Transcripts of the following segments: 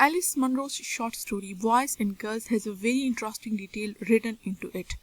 Alice Munro's short story Boys and Girls has a very interesting detail written into it.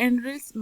Alice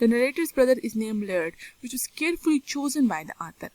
The narrator's brother is named Laird, which was carefully chosen by the author.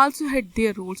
also had their roles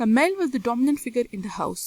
The male was the dominant figure in the house.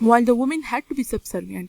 While the women had to be subservient,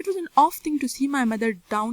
It was an off thing to see my mother down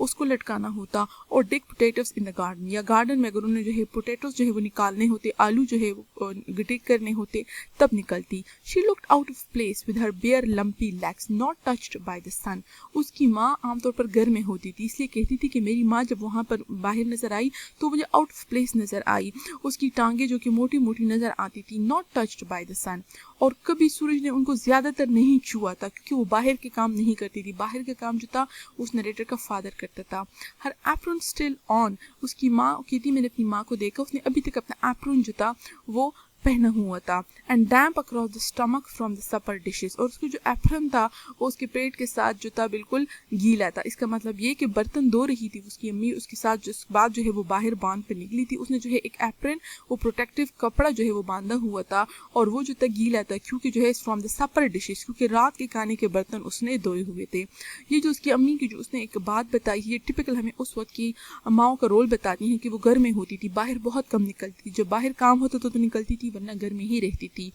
اس کو لٹکانا ہوتا, اور ڈگ potatoes in the garden, یا garden میں اگر انہوں نے جو ہے پوٹیٹوز جو ہے وہ نکالنے ہوتے, آلو جو ہے وہ ڈگ کرنے ہوتے, تب نکلتی. She looked out of place with her bare lumpy legs not touched by the sun. اس کی ماں عام طور پر گھر میں ہوتی تھی, اس لیے کہتی تھی کہ میری ماں جب وہاں پر باہر نظر آئی تو مجھے آؤٹ آف پلیس نظر آئی, اس کی ٹانگیں جو کہ موٹی موٹی نظر آتی تھی, ناٹ ٹچڈ بائی دا سن, اور کبھی سورج نے ان کو زیادہ تر نہیں چھوا تھا کیونکہ وہ باہر کے کام نہیں کرتی تھی. باہر کے کام جو تھا اس نریٹر کا فادر کرتا تھا. ہر ایپرون اسٹل آن, اس کی ماں کہتی میں نے اپنی ماں کو دیکھا, اس نے ابھی تک اپنا ایپرون جو تھا وہ پہنا ہوا تھا. And damp across the stomach from the super dishes, اور اس کی جو ایپرن تھا وہ اس کے پیٹ کے ساتھ جو تھا بالکل گیلا تھا. اس کا مطلب یہ کہ برتن دھو رہی تھی اس کی امی, اس کے ساتھ جس بات جو ہے وہ باہر باندھ پہ نکلی تھی, اس نے جو ہے ایک ایپرن وہ پروٹیکٹیو کپڑا جو ہے وہ باندھا ہوا تھا, اور وہ جو تھا گیلا تھا کیونکہ جو ہے فرام دا سپر ڈشز, کیونکہ رات کے کھانے کے برتن اس نے دھوئے ہوئے تھے. یہ جو اس کی امی کی جو اس نے ایک بات بتائی, یہ ٹپیکل ہمیں اس وقت کی ماؤں کا رول بتاتی ہیں کہ وہ گھر میں ہوتی تھی, باہر بہت کم نکلتی تھی. جب باہر کام ہوتا تو نکلتی تھی, ورنہ گھر میں ہی رہتی تھی.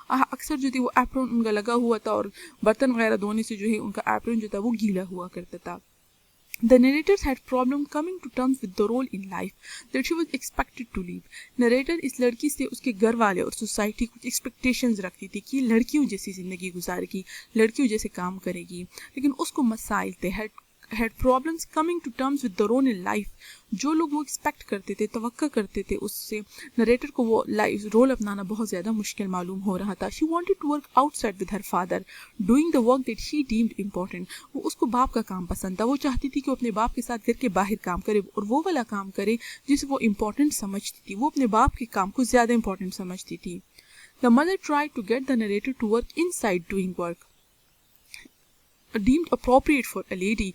اکثر جو تھی وہ ایپرون ان کا لگا ہوا تھا, اور برتن وغیرہ دھونے سے جو ہے ان کا ایپرون جو تھا وہ گیلا ہوا کرتا تھا. The narrators had problem coming to terms with the role in life that she was expected to live. Narrator اس لڑکی سے اس کے گھر والے اور سوسائٹی کچھ ایکسپیکٹیشنز رکھتی تھی کہ لڑکیوں جیسی زندگی گزارے گی, لڑکیوں جیسے کام کرے گی, لیکن اس کو مسائل تھے, had problems coming to terms with the role in life. جو لوگ وہ ایکسپیکٹ کرتے تھے, توقع کرتے تھے اس سے, نریٹر کو وہ رول اپنانا بہت زیادہ مشکل معلوم ہو رہا تھا. She wanted to work outside with her father, doing the work that she deemed important. وہ اس کو باپ کا کام پسند تھا, وہ چاہتی تھی کہ وہ اپنے باپ کے ساتھ گھر کے باہر کام کرے, اور وہ والا کام کرے جسے وہ امپورٹنٹ سمجھتی تھی. وہ اپنے باپ کے کام کو زیادہ امپورٹنٹ سمجھتی تھی. The mother tried to get the narrator to work inside doing work deemed appropriate for a lady.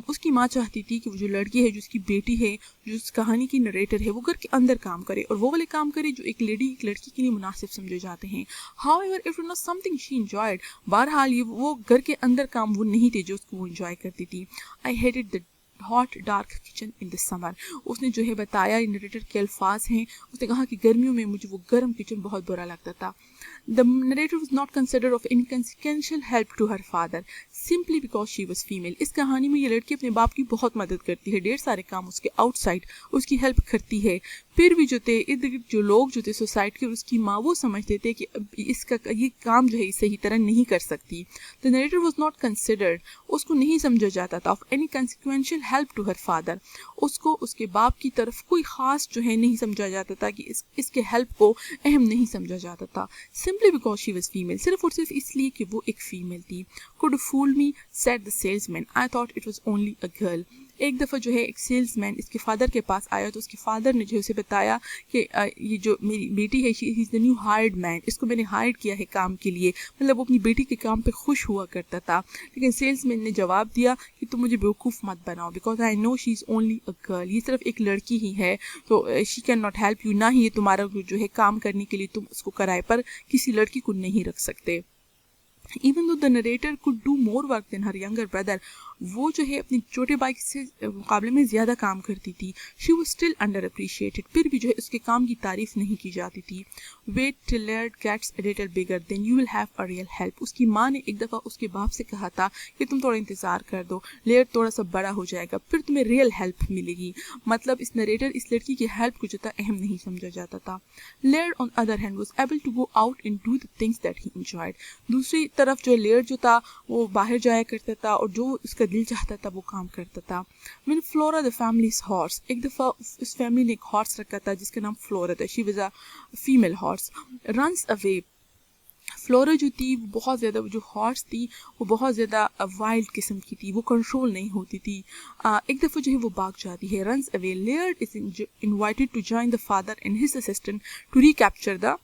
اس کی ماں چاہتی تھی کہ وہ جو لڑکی ہے, جو اس کی بیٹی ہے, جو اس کہانی کی نریٹر ہے, وہ گھر کے اندر کام کرے, اور وہ والے کام کرے جو ایک لڑکی کے لیے مناسب سمجھے جاتے ہیں. However, it was not something she enjoyed. بہرحال یہ وہ گھر کے اندر کام وہ نہیں تھے جو اس کو وہ انجوائے کرتی تھی. I hated the hot dark kitchen in the summer. اس نے جو ہے بتایا, نریٹر کے الفاظ ہیں, اس نے کہا کہ گرمیوں میں مجھے وہ گرم کچن بہت برا لگتا تھا. The narrator was not considered of any consequential help to her father simply because she was female. اس کہانی میں یہ لڑکی اپنے باپ کی بہت مدد کرتی ہے, ڈھیر سارے کام اس کے آؤٹ سائڈ اس کی ہیلپ کرتی ہے. پھر بھی جو تھے ارد گرد جو لوگ جو تھے سوسائٹی اور اس کی ماں, وہ سمجھتے تھے کہ اس کا یہ کام جو ہے صحیح طرح نہیں کر سکتی. The narrator was not considered. اس کو نہیں سمجھا جاتا تھا of any consequential help to her father. اس کو اس کے باپ کی طرف کوئی خاص جو ہے نہیں سمجھا جاتا تھا, کہ اس کے ہیلپ کو اہم نہیں سمجھا جاتا تھا. Simply because she was female. صرف اور صرف اس لیے کہ وہ ایک فیمیل تھی. Could fool me, said the salesman. I thought it was only a girl. ایک دفعہ جو ہے ایک سیلز مین اس کے فادر کے پاس آیا, تو اس کے فادر نے جو اسے بتایا کہ یہ جو میری بیٹی ہے, she is the new hired man. اس کو میں نے ہائر کیا ہے کام کے لیے. مطلب وہ اپنی بیٹی کے کام پہ خوش ہوا کرتا تھا. لیکن سیلز مین نے جواب دیا کہ تم مجھے بیوقوف مت بناؤ, because I know she is only a girl. یہ صرف ایک لڑکی ہی ہے, تو she cannot help you. نہ ہی یہ تمہارا جو ہے کام کرنے کے لیے تم اس کو کرائے پر کسی لڑکی کو نہیں رکھ سکتے. Even though the narrator could do more work than her younger brother, وہ جو ہے اپنی چھوٹے بھائی سے مقابلے میں زیادہ کام کرتی تھی. She was still underappreciated. پھر بھی جو ہے اس کے کام کی تعریف نہیں کی جاتی تھی. Wait till Laird gets a little bigger, then you will have a real help. اس کی ماں نے ایک دفعہ اس کے باپ سے کہا تھا کہ تم تھوڑا انتظار کر دو, لیئرڈ تھوڑا سا بڑا ہو جائے گا, پھر تمہیں ریئل ہیلپ ملے گی. مطلب اس نریٹر اس لڑکی کی ہیلپ کو جو تھا اہم نہیں سمجھا جاتا تھا. Laird on the other hand was able to go out and do the things that he enjoyed. دوسری طرف جو لیئرڈ جو تھا وہ باہر جایا کرتا تھا, اور جو اس کا دل چاہتا تھا وہ کام کرتا تھا. When Flora the family's horse, ایک دفعہ اس فیملی نے ایک ہارس رکھا تھا جس کا نام فلورا تھا. She was a female horse. Runs away. Flora جو تھی وہ بہت زیادہ, جو ہارس تھی وہ بہت زیادہ وائلڈ قسم کی تھی, وہ کنٹرول نہیں ہوتی تھی. ایک دفعہ جو ہے وہ بھاگ جاتی ہے. Runs away. Laird is invited to join the father and his assistant to recapture the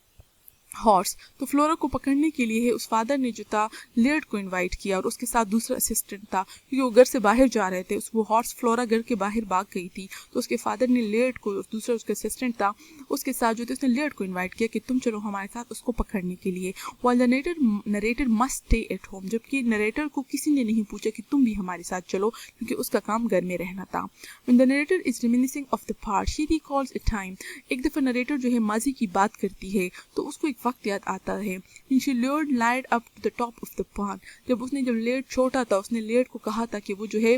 horse. تو فلورا کو پکڑنے کے لیے اس فادر نے جو تھا لیئرڈ کو انوائٹ کیا, اور اس کے ساتھ دوسرا اسسٹنٹ تھا, کیونکہ وہ گھر سے باہر جا رہے تھے. وہ ہارس فلورا گھر کے باہر بھاگ گئی تھی, تو اس کے فادر نے لیئرڈ کو, دوسرا اس کا اسسٹنٹ تھا, اس کے ساتھ جو تھا اس نے لیئرڈ کو انوائٹ کیا کہ تم چلو ہمارے ساتھ اس کو پکڑنے کے لیے. while the narrator must stay at home. جبکہ نریٹر کو کسی نے نہیں پوچھا کہ تم بھی ہمارے ساتھ چلو, کیونکہ اس کا کام گھر میں رہنا تھا. when the narrator is reminiscing of the past, she recalls a time. ایک دفعہ نریٹر جو ہے ماضی کی بات کرتی ہے, تو اس کو ایک وقت یاد آتا ہے. She lured Laird up to the top of the pond. جب لیئرڈ چھوٹا تھا, اس نے لیئرڈ کو کہا تھا کہ وہ جو ہے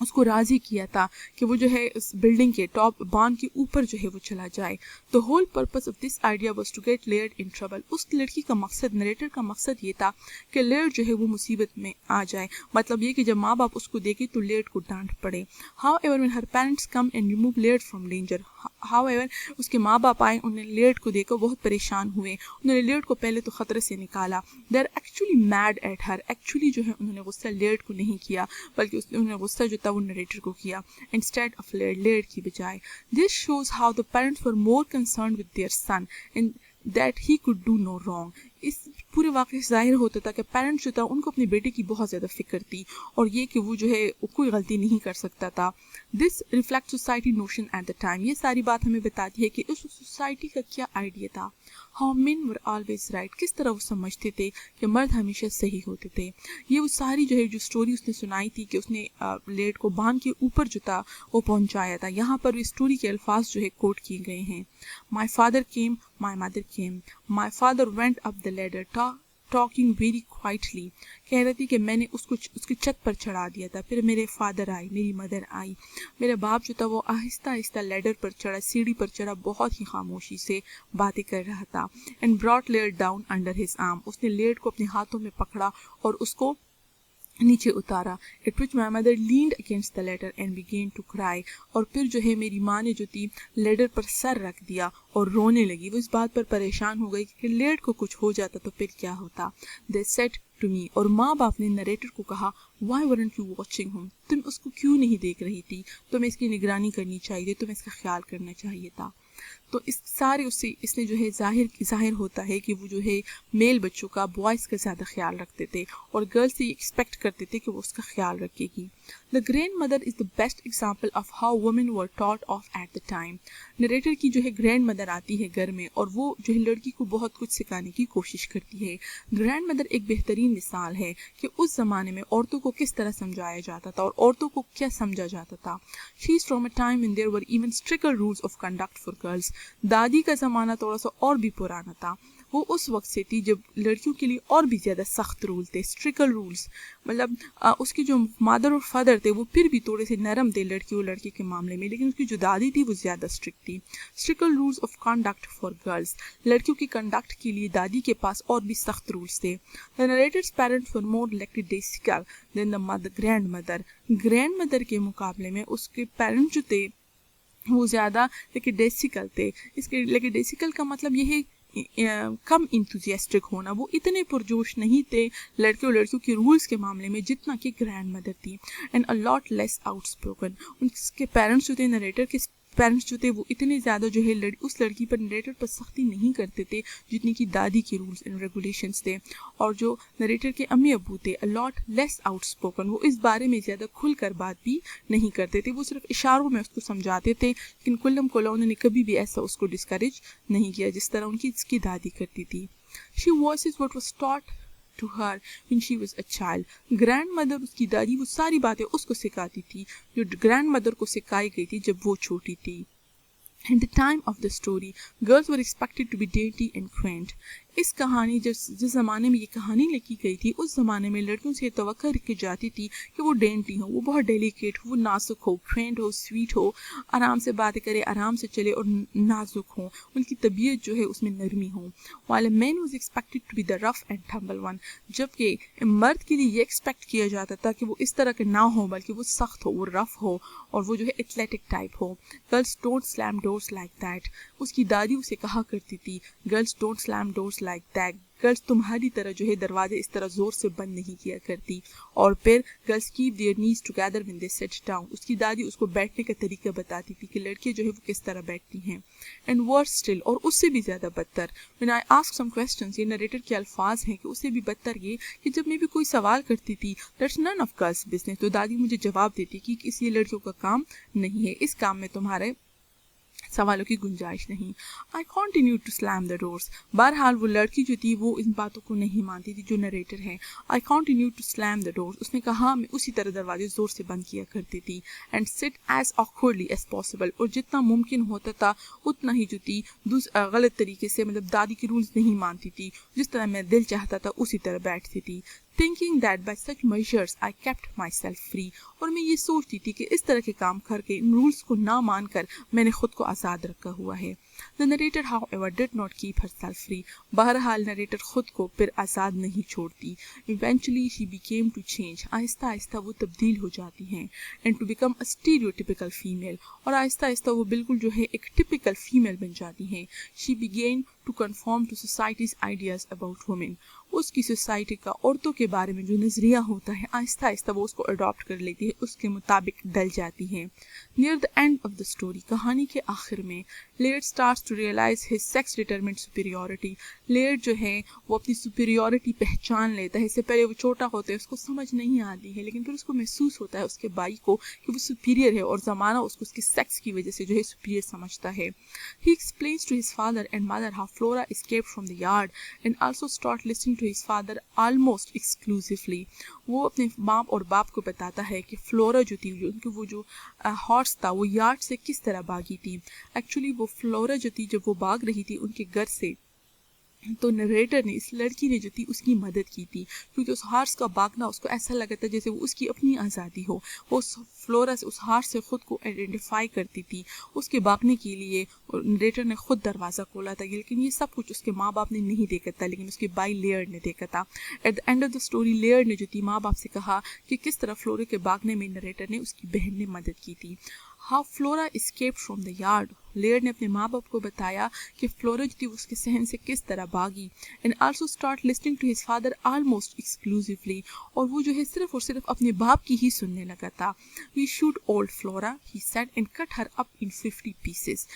اس کو راضی کیا تھا کہ وہ جو ہے اس بلڈنگ کے ٹاپ بان کے اوپر جو ہے وہ چلا جائے. The whole purpose of this idea was to get Laird in trouble. اس لڑکی کا مقصد, نریٹر کا مقصد یہ تھا کہ لیئرڈ جو ہے وہ مصیبت میں آ جائے. مطلب یہ کہ جب ماں باپ اس کو دیکھے تو لیئرڈ کو ڈانٹ پڑے. However, when her parents come and remove Laird from danger, however, اس کے ماں باپ آئے, انہوں نے لیئرڈ کو دیکھا, بہت پریشان ہوئے, انہوں نے لیئرڈ کو پہلے تو خطرے سے نکالا. They are actually mad at her. Actually جو ہے انہوں نے غصہ لیئرڈ کو نہیں کیا, بلکہ انہوں نے غصہ جو تھا وہ نریٹر کو کیا, instead of لیئرڈ کی بجائے. This shows how the parents were more concerned with their son and that he could do no wrong. اس پورے واقعے سے ظاہر ہوتا تھا کہ پیرنٹس جو تھا ان کو اپنے بیٹے کی بہت زیادہ فکر تھی, اور یہ کہ وہ جو ہے کوئی غلطی نہیں کر سکتا تھا. This reflect society notion at the time. یہ ساری بات ہمیں بتاتی ہے کہ اس سوسائٹی کا کیا آئیڈیا تھا. How men were always right. کس طرح وہ سمجھتے تھے کہ مرد ہمیشہ صحیح ہوتے تھے. یہ وہ ساری جو ہے جو اسٹوری اس نے سنائی تھی کہ اس نے لیڈ کو باندھ کے اوپر جو تھا وہ پہنچایا تھا. یہاں پر اسٹوری کے الفاظ جو ہے کوٹ کیے گئے ہیں. My father came, my mother came, my father went up the leader talking very quietly. کہہ رہی تھی کہ میں نے اس کی چھت پر چڑھا دیا تھا, پھر میرے فادر آئی, میری مدر آئی, میرا باپ جو تھا وہ آہستہ آہستہ لیڈر پر چڑھا, سیڑھی پر چڑھا, بہت ہی خاموشی سے باتیں کر رہا تھا. And brought Laird down under his arm. اس نے لیئرڈ کو اپنے ہاتھوں میں پکڑا اور اس کو نیچے اتارا. At which my mother leaned against the ladder and began to cry. اور پھر جو ہے میری ماں نے جو تھی لیڈر پر سر رکھ دیا اور رونے لگی. وہ اس بات پر پریشان ہو گئی کہ لیڈ کو کچھ ہو جاتا تو پھر کیا ہوتا. They said to me. اور ماں باپ نے نریٹر کو کہا, why weren't you watching him? تم اس کو کیوں نہیں دیکھ رہی تھی, تمہیں اس کی نگرانی کرنی چاہیے, تمہیں اس کا خیال کرنا چاہیے تھا. تو اس سارے اس نے جو ہے ظاہر ہوتا ہے کہ وہ جو ہے میل بچوں کا, بوائز کا زیادہ خیال رکھتے تھے, اور گرلز سے یہ ایکسپیکٹ کرتے تھے کہ وہ اس کا خیال رکھے گی. The grandmother is the best example of how women were taught off at the time. Narrator کی جو ہے گرینڈ مدر آتی ہے گھر میں, اور وہ جو ہے لڑکی کو بہت کچھ سکھانے کی کوشش کرتی ہے. گرینڈ مدر ایک بہترین مثال ہے کہ اس زمانے میں عورتوں کو کس طرح سمجھایا جاتا تھا اور عورتوں کو کیا سمجھا جاتا تھا. She is from a time when there were even stricter rules of conduct for girls. دادی کا زمانہ تھوڑا سا اور بھی پرانا تھا. وہ اس وقت سے تھی جب لڑکیوں کے لیے اور بھی زیادہ سخت رول تھے, اسٹرکل رولز. مطلب اس کے جو مادر اور فادر تھے وہ پھر بھی تھوڑے سے نرم تھے لڑکی اور لڑکے کے معاملے میں, لیکن اس کی جو دادی تھی وہ زیادہ اسٹرکٹ تھی. Strict rules of conduct for girls. لڑکیوں کی کنڈکٹ کے لیے دادی کے پاس اور بھی سخت رولز تھے. The narrator's parents were more lackadaisical than the grandmother. Grand mother کے مقابلے میں اس کے پیرنٹ جو تھے وہ زیادہ لیکیڈیسیکل تھے. اس کے لیکیڈیسیکل کا مطلب یہ ہے کم انتھوزیاسٹک ہونا. وہ اتنے پرجوش نہیں تھے لڑکے اور لڑکیوں کے رولز کے معاملے میں جتنا کہ گرینڈ مدر تھی. And a lot less outspoken. ان کے پیرنٹس جو تھے, نریٹر کے پیرنٹس جو تھے, وہ اتنے زیادہ جو ہے اس لڑکی پر, نریٹر پر سختی نہیں کرتے تھے جتنی کہ دادی کے رولز اینڈ ریگولیشنس تھے. اور جو نریٹر کے امی ابو تھے, اے لاٹ لیس آؤٹ اسپوکن. وہ اس بارے میں زیادہ کھل کر بات بھی نہیں کرتے تھے, وہ صرف اشاروں میں اس کو سمجھاتے تھے, لیکن کلم کلا انہوں نے کبھی بھی ایسا اس کو ڈسکریج نہیں کیا جس طرح اس کی دادی کرتی تھی. She voices what was taught to her when she was a child. Grandmother, اس کی دادی, وہ ساری باتیں اس کو سکھاتی تھی جو گرینڈ مدر کو سکھائی گئی تھی جب وہ چھوٹی تھی. At the time of the story, girls were expected to be dainty and quaint. اس کہانی جس زمانے میں یہ کہانی لکھی گئی تھی, اس زمانے میں لڑکیوں سے توقع رکھی جاتی تھی کہ وہ ڈینٹی ہو, وہ بہت ڈیلیکیٹ ہو, وہ نازک ہو, کوینٹ ہو, سویٹ ہو, آرام سے باتیں کرے, آرام سے چلے اور نازک ہو, ان کی طبیعت جو ہے اس میں نرمی ہو. While a man was expected to be the rough and tumble one. جبکہ مرد کے لیے یہ ایکسپیکٹ کیا جاتا تھا کہ وہ اس طرح کے نہ ہو, بلکہ وہ سخت ہو, وہ رف ہو, اور وہ جو ہے athletic type who. Girls don't slam doors like that. اس کی دادی اسے کہا کرتی تھی, Girls don't slam doors like that. Girls تمہاری طرح جو ہے دروازے اس طرح زور سے بند نہیں کیا کرتی. اور پھر گرلس کیپ دیئر نیز together when they sit down. اس کی دادی اس کو بیٹھنے کا طریقہ بتاتی تھی کہ لڑکیاں جو ہے وہ کس طرح بیٹھتی ہیں. اینڈ worse still, اور اس سے بھی زیادہ بدتر, when I ask some questions, یہ نریٹر کے الفاظ ہیں کہ اس سے بھی بدتر یہ کہ جب میں بھی کوئی سوال کرتی تھی, that's none of girls' business, تو دادی مجھے جواب دیتی کہ اس یہ لڑکیوں کا کام نہیں ہے, اس کام میں تمہارے سوالوں کی گنجائش نہیں. I continued to slam the doors. بہرحال وہ لڑکی جو تھی وہ ان باتوں کو نہیں مانتی تھی جو نریٹر ہے. I continued to slam the doors. اس نے کہا میں اسی طرح دروازے زور سے بند کیا کرتی تھی. And sit as awkwardly as possible. اور جتنا ممکن ہوتا تھا اتنا ہی جو تھی غلط طریقے سے, مطلب دادی کے رولز نہیں مانتی تھی, جس طرح میں دل چاہتا تھا اسی طرح بیٹھتی تھی. thinking that by such measures I kept myself free. اور میں یہ سوچتی تھی کہ اس طرح کے کام کر کے ان رولز کو نہ مان کر میں نے خود کو آزاد رکھا ہوا ہے. The narrator however did not keep herself free. بہرحال نریٹر خود کو پھر آزاد نہیں چھوڑتی. Eventually she became to change. آہستہ آہستہ وہ تبدیل ہو جاتی ہیں. And to become a stereotypical female. اور آہستہ آہستہ وہ بالکل جو ہے ایک ٹپیکل فیمیل بن جاتی ہیں. She began to conform to society's ideas about women. اس کی سوسائٹی کا عورتوں کے بارے میں جو نظریہ ہوتا ہے آہستہ آہستہ وہ اس کو اڈاپٹ کر لیتی ہے, اس کے مطابق ڈل جاتی ہیں. Near the end of the story, کہانی کے آخر میں Laird starts to realize his sex-determined superiority. Laird جو ہے وہ اپنی superiority پہچان لیتا ہے. اس سے پہلے وہ چھوٹا ہوتا ہے, اس کو سمجھ نہیں آتی ہے, لیکن پھر اس کو محسوس ہوتا ہے اس کے بھائی کو کہ وہ superior ہے اور زمانہ اس کو اس کے sex کی وجہ سے جو ہے superior سمجھتا ہے. He explains to his father and mother how Flora escaped from the yard and also start listening to his father almost exclusively. وہ اپنے ماں اور باپ کو بتاتا ہے کہ فلورا جو تھی, وہ جو ہارس تھا وہ یارڈ سے کس طرح بھاگی تھی. ایکچولی وہ فلورا جو تھی جب وہ بھاگ رہی تھی ان کے گھر سے, تو نریٹر نے اس لڑکی نے جو تھی اس کی مدد کی تھی, کیونکہ اس ہارس کا بھاگنا اس کو ایسا لگا تھا جیسے وہ اس کی اپنی آزادی ہو. وہ اس فلورا سے, اس ہارس سے خود کو آئیڈینٹیفائی کرتی تھی. اس کے بھاگنے کے لیے نریٹر نے خود دروازہ کھولا تھا, لیکن یہ سب کچھ اس کے ماں باپ نے نہیں دیکھا تھا, لیکن اس کے بھائی لیئرڈ نے دیکھا تھا. At the end of the story Laird نے جو تھی ماں باپ سے کہا کہ کس طرح فلورا کے بھاگنے میں نریٹر نے اس کی بہن نے مدد کی تھی. How Flora escaped from the yard. Laird نے اپنے ماں باپ کو بتایا کہ فلورا جو تھی اس کے صحن سے کس طرح بھاگی. And also start listening to his father almost exclusively. اور وہ جو ہے صرف اور صرف اپنے باپ کی ہی سننے لگا تھا. We shoot old Flora, he said, and cut her up in 50 pieces.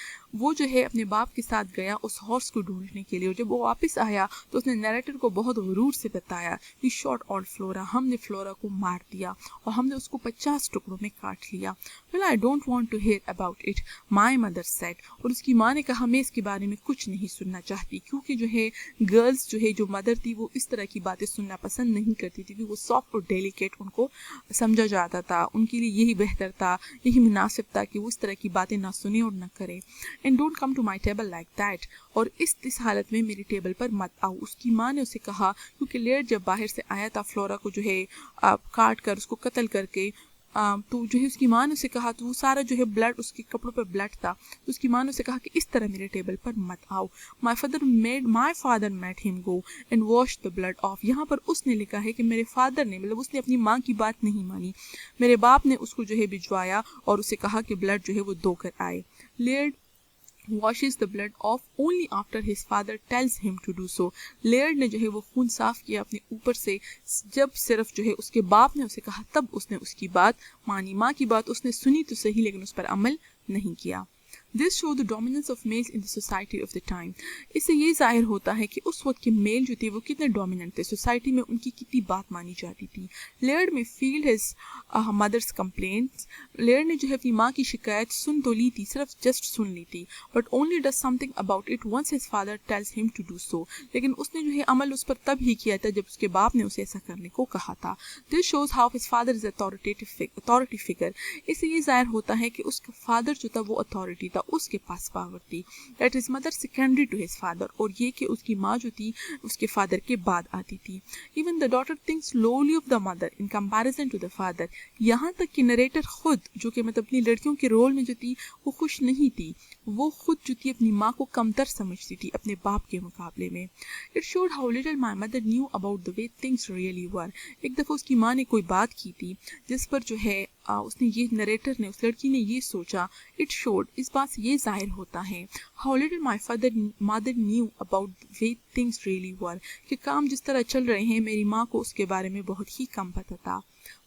وہ جو ہے اپنے باپ کے ساتھ گیا اس ہارس کو ڈھونڈنے کے لیے, اور جب وہ واپس آیا تو اس نے نیریٹر کو بہت غرور سے بتایا, We shot old Flora. ہم نے فلورا کو مار دیا اور ہم نے اس کو 50 ٹکڑوں میں کاٹ لیا. Well, I don't want to hear about it, my mother said. اور اس کی ماں نے کہا میں اس کے بارے میں کچھ نہیں سننا چاہتی, کیونکہ جو ہے گرلز جو ہے جو مدر تھی وہ اس طرح کی باتیں سننا پسند نہیں کرتی تھی, کیونکہ وہ سافٹ اور ڈیلیکیٹ ان کو سمجھا جاتا تھا. ان کے لیے یہی بہتر تھا, یہی مناسب تھا کہ وہ اس طرح کی باتیں نہ سنیں اور نہ کریں. And don't come to my table like that. اور اس حالت میں میری ٹیبل پر مت آؤ, اس کی ماں نے اسے کہا, کیونکہ لیئرڈ جب باہر سے آیا تھا فلورا کو جو ہے کاٹ کر اس کو قتل کر کے, تو جو ہے اس کی ماں نے اسے کہا, تو وہ سارا جو ہے بلڈ اس کے کپڑوں پر بلڈ تھا, تو اس کی ماں نے اسے کہا کہ اس طرح میرے ٹیبل پر مت آؤ. My father made him go and wash the blood off. یہاں پر اس نے لکھا ہے کہ میرے فادر نے, مطلب اس نے اپنی ماں کی بات نہیں مانی, میرے باپ نے اس کو جو ہے بھجوایا اور اسے کہا کہ بلڈ جو ہے وہ دھو کر آئے. Laird washes the blood off only after his father tells him to do so. Laird نے جو ہے وہ خون صاف کیا اپنے اوپر سے جب صرف جو ہے اس کے باپ نے اسے کہا, تب اس نے اس کی بات مانی. ماں کی بات اس نے سنی تو صحیح, لیکن اس پر عمل نہیں کیا. This shows the dominance of males in the society of the time. اس سے یہ ظاہر ہوتا ہے کہ اس وقت کے میل جو تھے وہ کتنے ڈومیننٹ تھے, سوسائٹی میں ان کی کتنی بات مانی جاتی تھی. لیئرڈ میں فیل his mother's complaints. لیئرڈ نے جو ہے اپنی ماں کی شکایت سن تو لی تھی, صرف جسٹ سن لی تھی, but only does something about it once his father tells him to do so. لیکن اس نے جو ہے عمل اس پر تب ہی کیا تھا جب اس کے باپ نے اسے ایسا کرنے کو کہا تھا. This shows how his father is authority figure. اس سے یہ ظاہر ہوتا ہے کہ اس کا فادر جو تھا وہ اتھارٹی تھا, اس کے پاس پاور تھی. That his mother secondary to his father. اور یہ کہ اس کی ماں جو تھی اس کے فادر کے بعد آتی تھی. Even the daughter thinks lowly of the mother in comparison to the father. یہاں تک کہ نریٹر خود جو کہ مطلب اپنی لڑکیوں کے رول میں جو تھی وہ خوش نہیں تھی, وہ خود جو تھی اپنی ماں کو کمتر سمجھتی تھی اپنے باپ کے مقابلے میں. It showed how little my mother knew about the way things really were. ایک دفعہ اس کی ماں نے کوئی بات کی تھی جس پر جو ہے اس نے یہ نریٹر نے, اس لڑکی نے یہ سوچا. It showed, اس بات سے یہ ظاہر ہوتا ہے how little my mother knew about the way things really were, کہ کام جس طرح چل رہے ہیں میری ماں کو اس کے بارے میں بہت ہی کم پتہ تھا.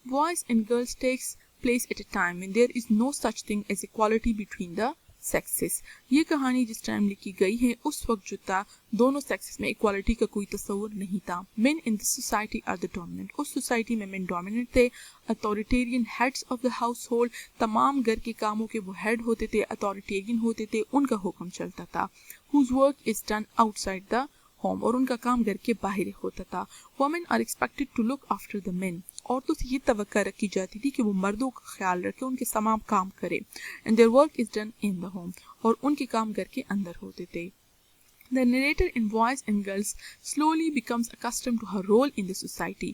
Boys and girls takes place at a time when there is no such thing as equality between the sexes. یہ کہانی جس ٹائم لکھی گئی ہے اس وقت جو تھا دونوں سیکسز میں ایکوالٹی کا کوئی تصور نہیں تھا. Men in this society are the dominant. اس سوسائٹی میں مین ڈومیننٹ تھے. Authoritarian heads of the household. تمام گھر کے کاموں کے وہ ہیڈ ہوتے تھے, اتھارٹیرین ہوتے تھے, ان کا حکم چلتا تھا. Whose work is done outside the home. اور ان کا کام گھر کے باہر ہوتا تھا. Women are expected to look after the men. عورتوں سے یہ توقع رکھی جاتی تھی کہ وہ مردوں کا خیال رکھے, ان کے تمام کام کرے. And their work is done in the home. اور ان کے کام گھر کے اندر ہوتے تھے. The narrator in Boys and Girls slowly becomes accustomed to her role in the society.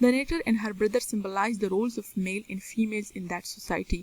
The narrator and her brother symbolize the roles of male and females in that society.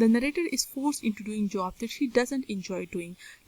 The narrator is forced into doing job that she doesn't enjoy doing.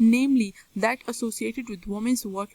Namely, that associated with women's work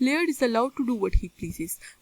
Laird is allowed to do what he pleases.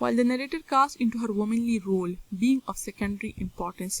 while the narrator cast into her womanly role being of secondary importance,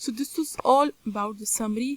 So this was all about the summary.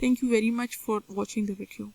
Thank you very much for watching the video.